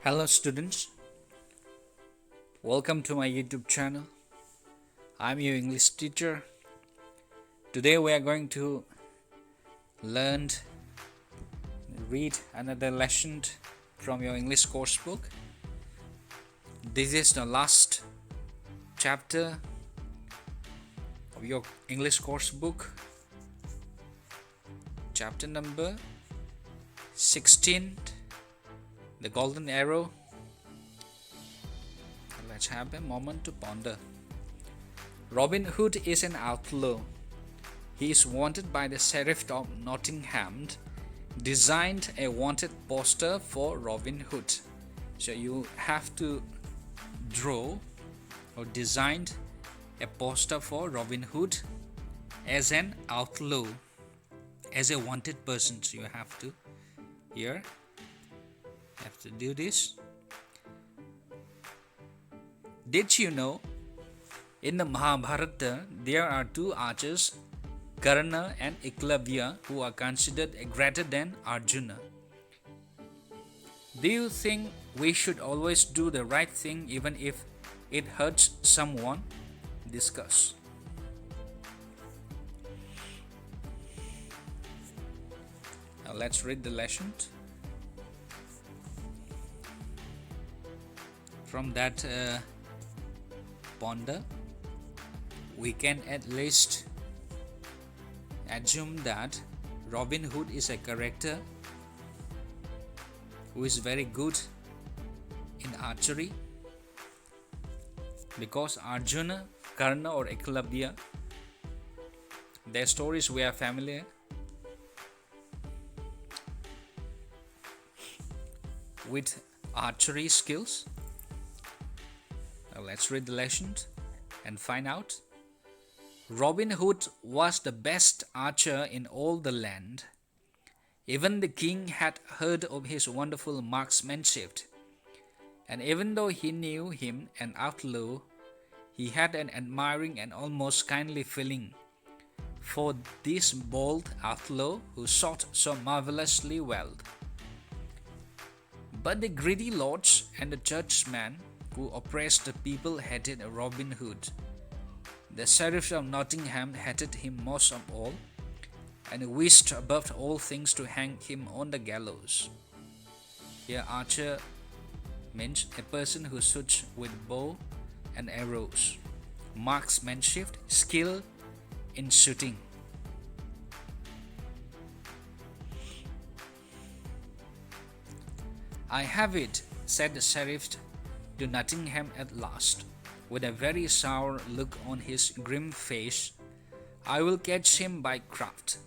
Hello students, welcome to my YouTube channel. I'm your English teacher. Today we are going to read another lesson from your English course book. This is the last chapter of your English course book, chapter number 16, the golden arrow. Let's have a moment to ponder. Robin Hood is an outlaw. He is wanted by the Sheriff of Nottingham, designed a wanted poster for Robin Hood. So you have to draw or design a poster for Robin Hood as an outlaw, as a wanted person. So you have to do this. Did you know in the Mahabharata there are two archers, Karna and Eklavya, who are considered greater than Arjuna? Do you think we should always do the right thing even if it hurts someone? Discuss. Now let's read the lesson. From that ponder, we can at least assume that Robin Hood is a character who is very good in archery, because Arjuna, Karna or Eklavya, their stories we are familiar. With archery skills. Now let's read the legend and find out. Robin Hood was the best archer in all the land. Even the king had heard of his wonderful marksmanship, and even though he knew him an outlaw, he had an admiring and almost kindly feeling for this bold outlaw who shot so marvelously well. But the greedy lords and the churchmen who oppressed the people hated Robin Hood. The Sheriff of Nottingham hated him most of all, and wished above all things to hang him on the gallows. Here, archer means a person who shoots with bow and arrows. Marksmanship, skill in shooting. I have it, said the Sheriff to Nottingham at last, with a very sour look on his grim face. I will catch him by craft.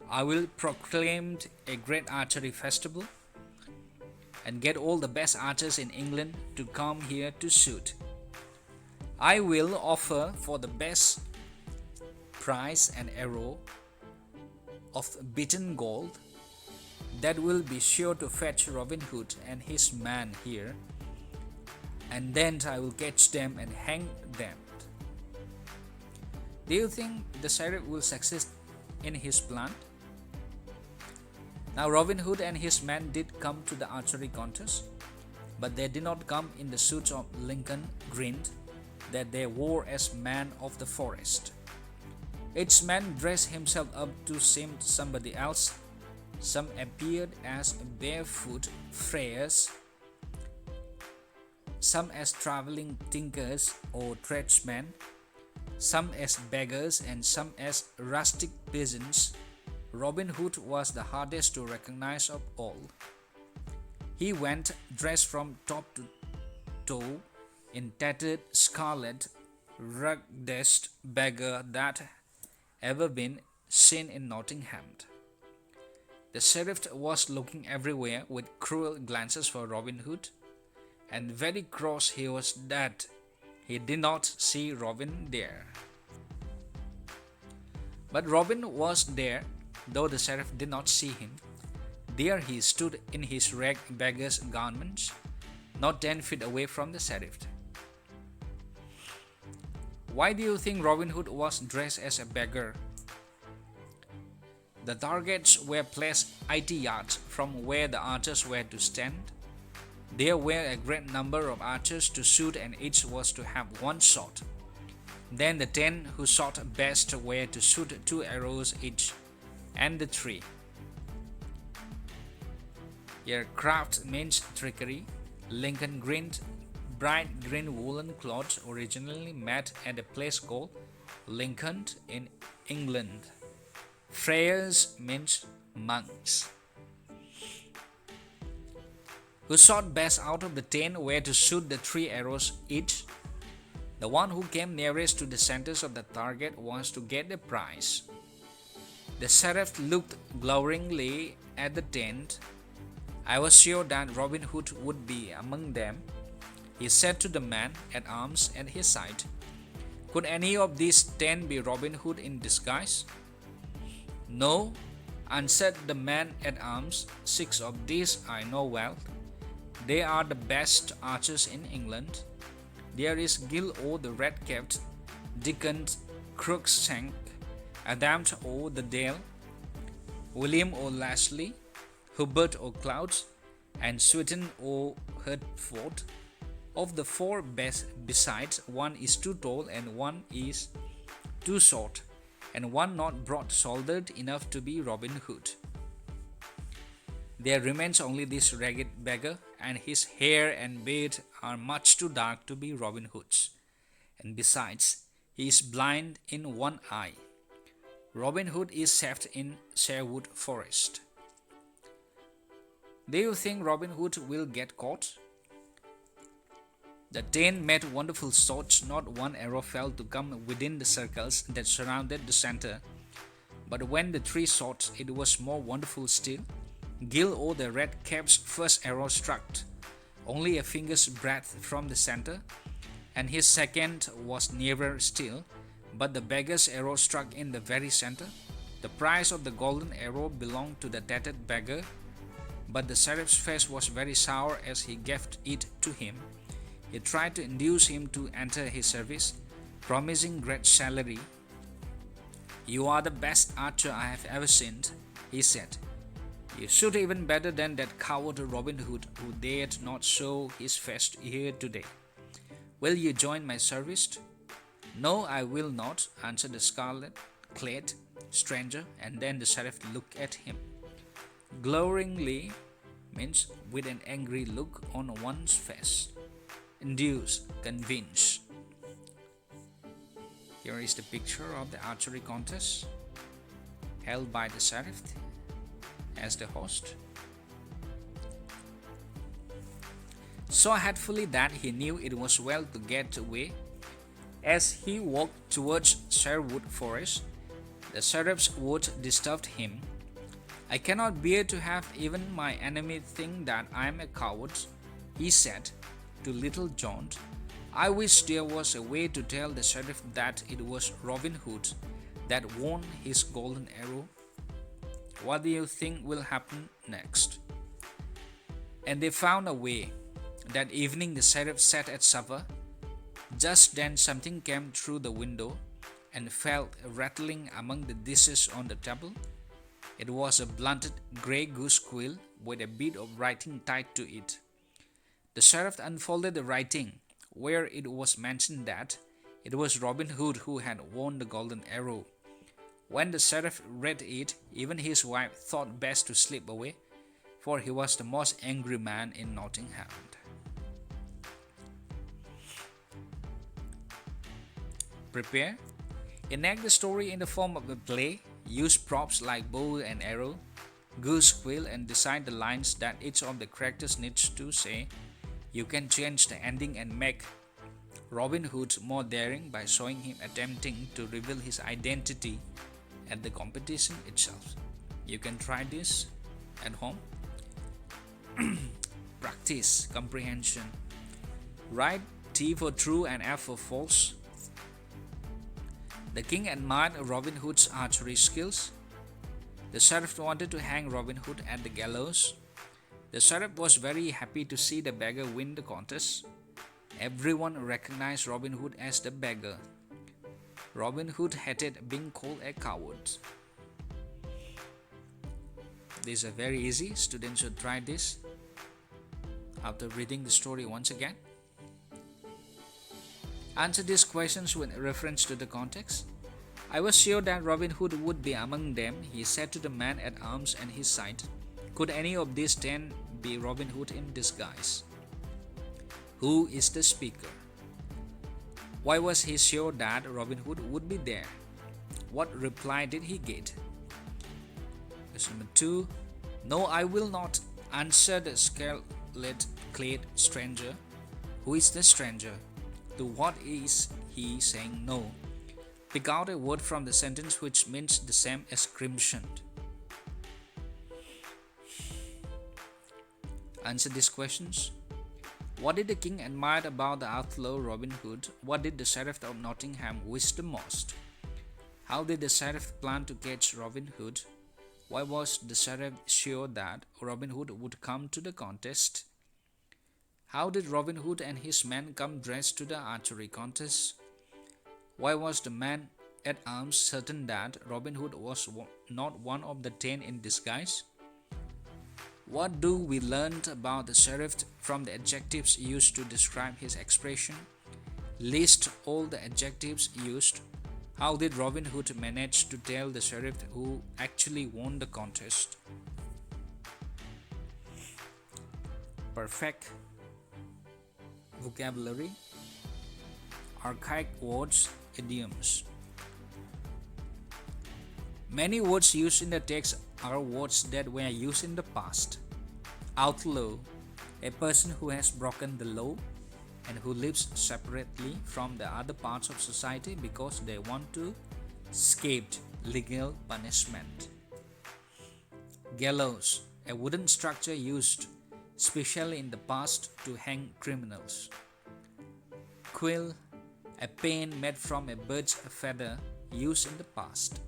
I will proclaim a great archery festival and get all the best archers in England to come here to shoot. I will offer for the best prize an arrow of beaten gold that will be sure to fetch Robin Hood and his man here, and then I will catch them and hang them. Do you think the sheriff will succeed in his plan? Now Robin Hood and his men did come to the archery contest, but they did not come in the suits of Lincoln green that they wore as men of the forest. Each man dressed himself up to seem somebody else. Some appeared as barefoot friars, some as traveling tinkers or tradesmen, some as beggars, and some as rustic peasants. Robin Hood was the hardest to recognize of all. He went dressed from top to toe in tattered scarlet, ruggedest beggar that ever been seen in Nottingham. The sheriff was looking everywhere with cruel glances for Robin Hood, and very cross he was that he did not see Robin there. But Robin was there, though the sheriff did not see him. There he stood in his rag beggar's garments, not 10 feet away from the sheriff. Why do you think Robin Hood was dressed as a beggar? The targets were placed 80 yards from where the archers were to stand. There were a great number of archers to shoot, and each was to have one shot. Then the 10 who shot best were to shoot 2 arrows each, and the 3. Here, craft means trickery. Lincoln green, bright green woolen cloth originally made at a place called Lincoln in England. Friars means monks. Who shot best out of the 10 were to shoot the 3 arrows each. The one who came nearest to the centers of the target was to get the prize. The sheriff looked gloweringly at the 10. I was sure that Robin Hood would be among them, he said to the man at arms at his side. Could any of these 10 be Robin Hood in disguise? No, answered the man at arms. 6 of these I know well. They are the best archers in England. There is Gil O the red-capped, Dickon Crookshank, Adam O the Dale, William O Lashley, Hubert O Clouds, and Swinton O Hertford. Of the 4 best, besides, one is too tall and one is too short, and one not broad-shouldered enough to be Robin Hood. There remains only this ragged beggar, and his hair and beard are much too dark to be Robin Hood's. And besides, he is blind in one eye. Robin Hood is safe in Sherwood Forest. Do you think Robin Hood will get caught? The 10 made wonderful shots. Not one arrow fell to come within the circles that surrounded the center. But when the 3 shot, it was more wonderful still. Gil O the red-cap's first arrow struck only a finger's breadth from the center, and his second was nearer still, but the beggar's arrow struck in the very center. The prize of the golden arrow belonged to the tattered beggar, but the sheriff's face was very sour as he gave it to him. He tried to induce him to enter his service, promising great salary. You are the best archer I have ever seen, he said. You shoot even better than that coward Robin Hood, who dared not show his face here today. Will you join my service? No, I will not, answered the scarlet-clad stranger, and then the sheriff looked at him. Gloweringly means with an angry look on one's face. Induce, convince. Here is the picture of the archery contest held by the sheriff as the host. So hatefully that he knew it was well to get away. As he walked towards Sherwood Forest, the sheriff's words disturbed him. I cannot bear to have even my enemy think that I am a coward, he said to Little John. I wish there was a way to tell the sheriff that it was Robin Hood that won his golden arrow. What do you think will happen next? And they found a way. That evening the sheriff sat at supper. Just then something came through the window and fell rattling among the dishes on the table. It was a blunted grey goose quill with a bit of writing tied to it. The sheriff unfolded the writing, where it was mentioned that it was Robin Hood who had won the golden arrow. When the sheriff read it, even his wife thought best to slip away, for he was the most angry man in Nottingham. Prepare. Enact the story in the form of a play. Use props like bow and arrow, goose quill, and decide the lines that each of the characters needs to say. You can change the ending and make Robin Hood more daring by showing him attempting to reveal his identity at the competition itself. You can try this at home. Practice comprehension. Write T for true and F for false. The king admired Robin Hood's archery skills. The sheriff wanted to hang Robin Hood at the gallows. The sheriff was very happy to see the beggar win the contest. Everyone recognized Robin Hood as the beggar. Robin Hood hated being called a coward. These are very easy. Students should try this. after reading the story once again? Answer these questions with reference to the context. I was sure that Robin Hood would be among them, he said to the man at arms at his side. Could any of these 10 be Robin Hood in disguise? Who is the speaker? Why was he sure that Robin Hood would be there? What reply did he get? Question number 2. No, I will not, answered the scarlet-clad stranger. Who is the stranger? To what is he saying no? Pick out a word from the sentence which means the same as crimson. Answer these questions. What did the king admire about the outlaw Robin Hood? What did the sheriff of Nottingham wish the most? How did the sheriff plan to catch Robin Hood? Why was the sheriff sure that Robin Hood would come to the contest? How did Robin Hood and his men come dressed to the archery contest? Why was the man at arms certain that Robin Hood was not one of the 10 in disguise? What do we learn about the sheriff from the adjectives used to describe his expression? List all the adjectives used. How did Robin Hood manage to tell the sheriff who actually won the contest? Perfect vocabulary, archaic words, idioms. Many words used in the text are words that were used in the past. Outlaw, a person who has broken the law and who lives separately from the other parts of society because they want to escape legal punishment. Gallows, a wooden structure used especially in the past to hang criminals. Quill, a pen made from a bird's feather used in the past.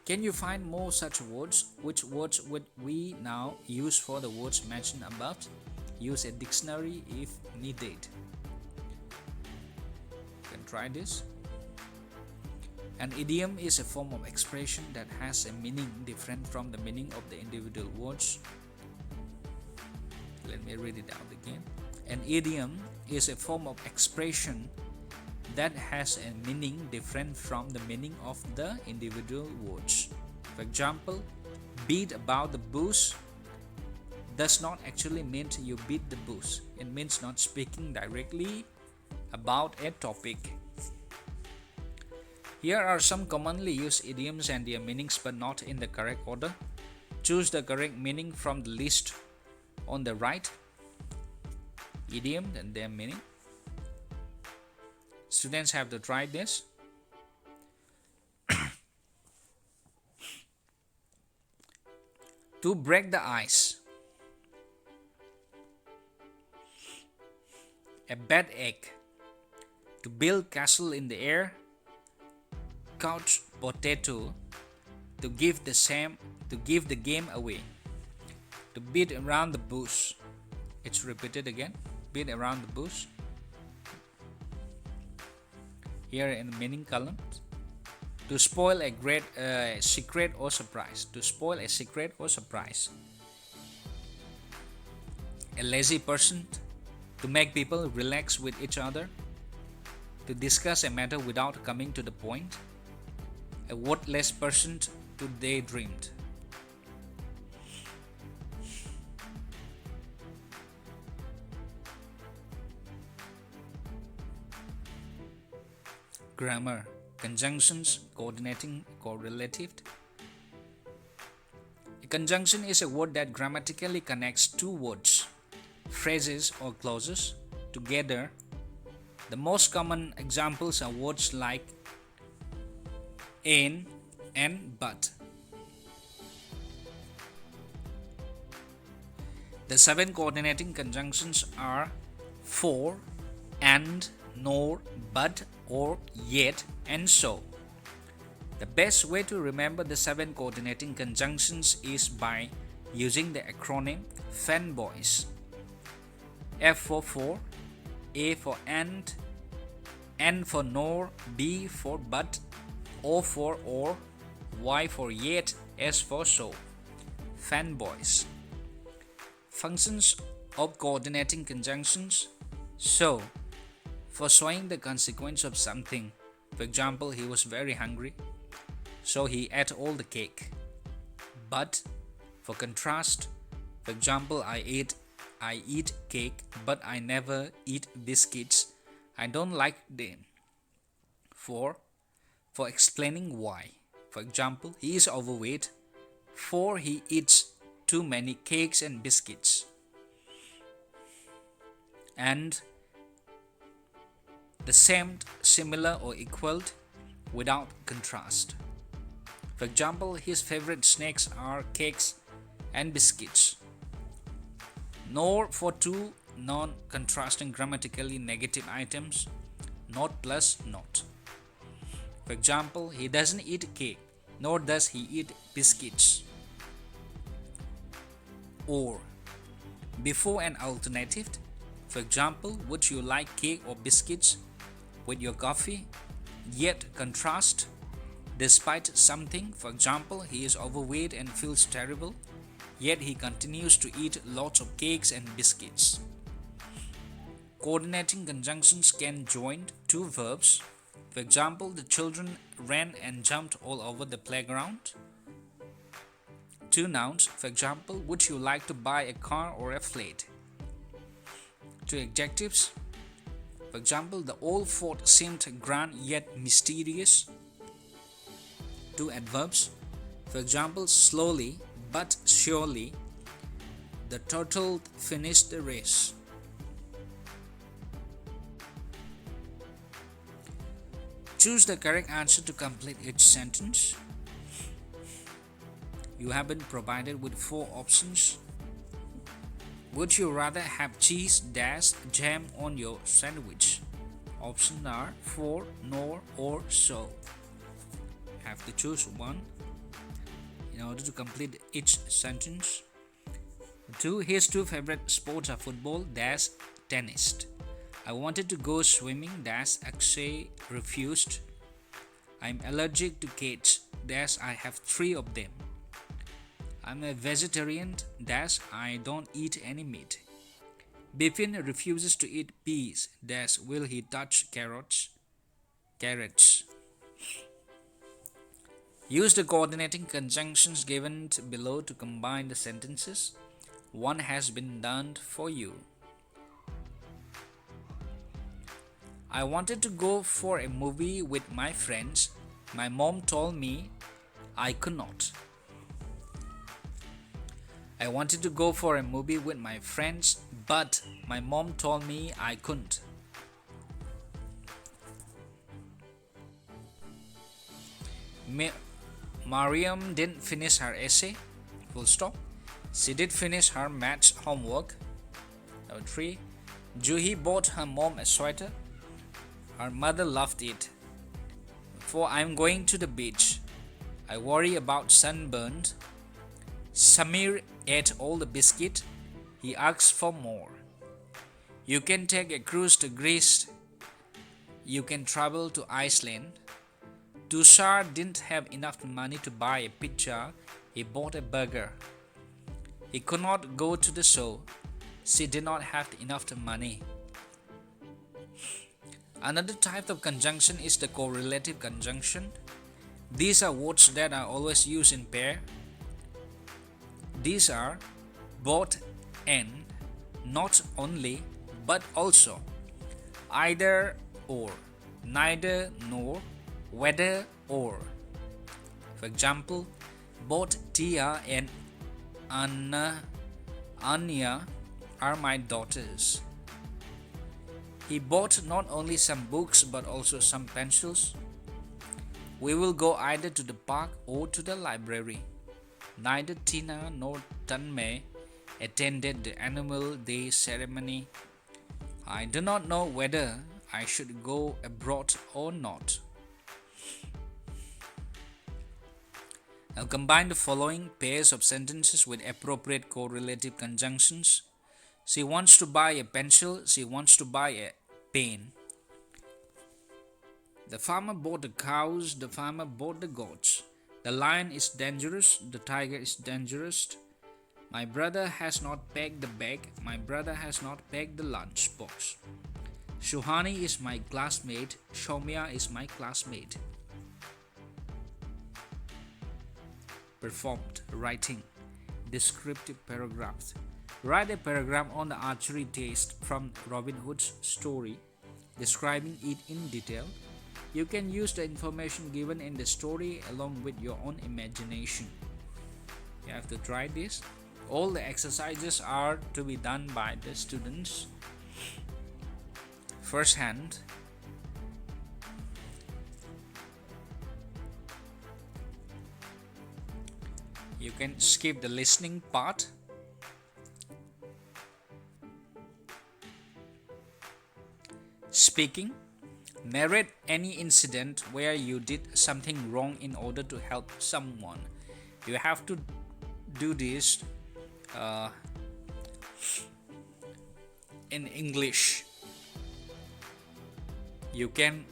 Can you find more such words? Which words would we now use for the words mentioned above? Use a dictionary if needed. You can try this. An idiom is a form of expression that has a meaning different from the meaning of the individual words. Let me read it out again. An idiom is a form of expression that has a meaning different from the meaning of the individual words. For example, beat about the bush does not actually mean you beat the bush. It means not speaking directly about a topic. Here are some commonly used idioms and their meanings, but not in the correct order. Choose the correct meaning from the list on the right. Idiom and their meaning. Students have to try this. To break the ice. A bad egg. To build castle in the air. Couch potato. To give the game away. To beat around the bush. It's repeated again. Beat around the bush. Here in the meaning column. To spoil a great secret or surprise. To spoil a secret or surprise. A lazy person. To make people relax with each other. To discuss a matter without coming to the point. A worthless person. To daydreamed. Grammar. Conjunctions, coordinating, correlative. A conjunction is a word that grammatically connects two words, phrases or clauses together. The most common examples are words like and but. The 7 coordinating conjunctions are for, and, nor, but, or, yet, and so. The best way to remember the 7 coordinating conjunctions is by using the acronym FANBOYS. F for, A for and, N for nor, B for but, O for or, Y for yet, S for so. FANBOYS. Functions of coordinating conjunctions. So, for showing the consequence of something, for example, he was very hungry, so he ate all the cake. But for contrast, for example, I eat cake, but I never eat biscuits. I don't like them. For for explaining why. For example, he is overweight, for he eats too many cakes and biscuits. And the same, similar, or equaled without contrast. For example, his favorite snacks are cakes and biscuits. Nor for two non contrasting grammatically negative items, not plus not. For example, he doesn't eat cake, nor does he eat biscuits. Or before an alternative, for example, would you like cake or biscuits with your coffee? Yet contrast, despite something, for example, he is overweight and feels terrible, yet he continues to eat lots of cakes and biscuits. Coordinating conjunctions can join two verbs. For example, the children ran and jumped all over the playground. Two nouns, for example, would you like to buy a car or a flat? Two adjectives, for example, the old fort seemed grand yet mysterious. Two adverbs, for example, slowly but surely, the turtle finished the race. Choose the correct answer to complete each sentence. You have been provided with 4 options. Would you rather have cheese dash jam on your sandwich? Options are for, nor, or so. You have to choose one in order to complete each sentence. 2. His 2 favorite sports are football dash tennis. I wanted to go swimming dash Akshay refused. I'm allergic to cats dash I have 3 of them. I'm a vegetarian dash I don't eat any meat. Bipin refuses to eat peas dash will he touch carrots? Use the coordinating conjunctions given below to combine the sentences. One has been done for you. I wanted to go for a movie with my friends. My mom told me I could not. I wanted to go for a movie with my friends, but my mom told me I couldn't. Mariam didn't finish her essay. Full stop. She did finish her maths homework. Number 3. Juhi bought her mom a sweater. Her mother loved it. 4. I'm going to the beach. I worry about sunburn. Samir ate all the biscuit. He asked for more. You can take a cruise to Greece. You can travel to Iceland. Tushar didn't have enough money to buy a pizza. He bought a burger. He could not go to the show. She did not have enough money. Another type of conjunction is the correlative conjunction. These are words that are always used in pair. These are both and, not only, but also, either or, neither nor, whether or. For example, both Tia and Anya are my daughters. He bought not only some books but also some pencils. We will go either to the park or to the library. Neither Tina nor Tanmay attended the annual day ceremony. I do not know whether I should go abroad or not. Now combine the following pairs of sentences with appropriate correlative conjunctions. She wants to buy a pencil. She wants to buy a pen. The farmer bought the cows. The farmer bought the goats. The lion is dangerous. The tiger is dangerous. My brother has not packed the bag. My brother has not packed the lunch box. Shuhani is my classmate. Shomya is my classmate. Performed writing. Descriptive paragraphs. Write a paragraph on the archery test from Robin Hood's story, describing it in detail. You can use the information given in the story along with your own imagination. You have to try this. All the exercises are to be done by the students firsthand. You can skip the listening part. Speaking. Narrate any incident where you did something wrong in order to help someone. You have to do this in English. You can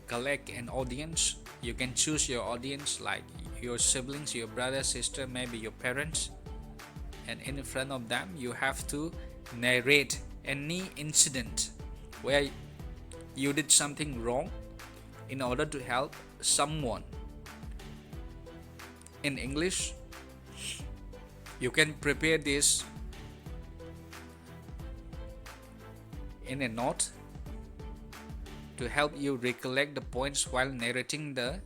collect an audience. You can choose your audience, like your siblings, your brother, sister, maybe your parents, and in front of them you have to narrate any incident where you did something wrong in order to help someone. In English, you can prepare this in a note to help you recollect the points while narrating the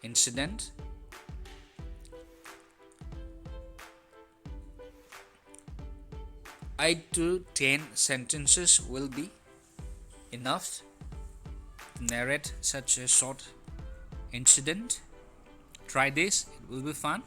incident. 8 to 10 sentences will be enough to narrate such a short incident. Try this, it will be fun.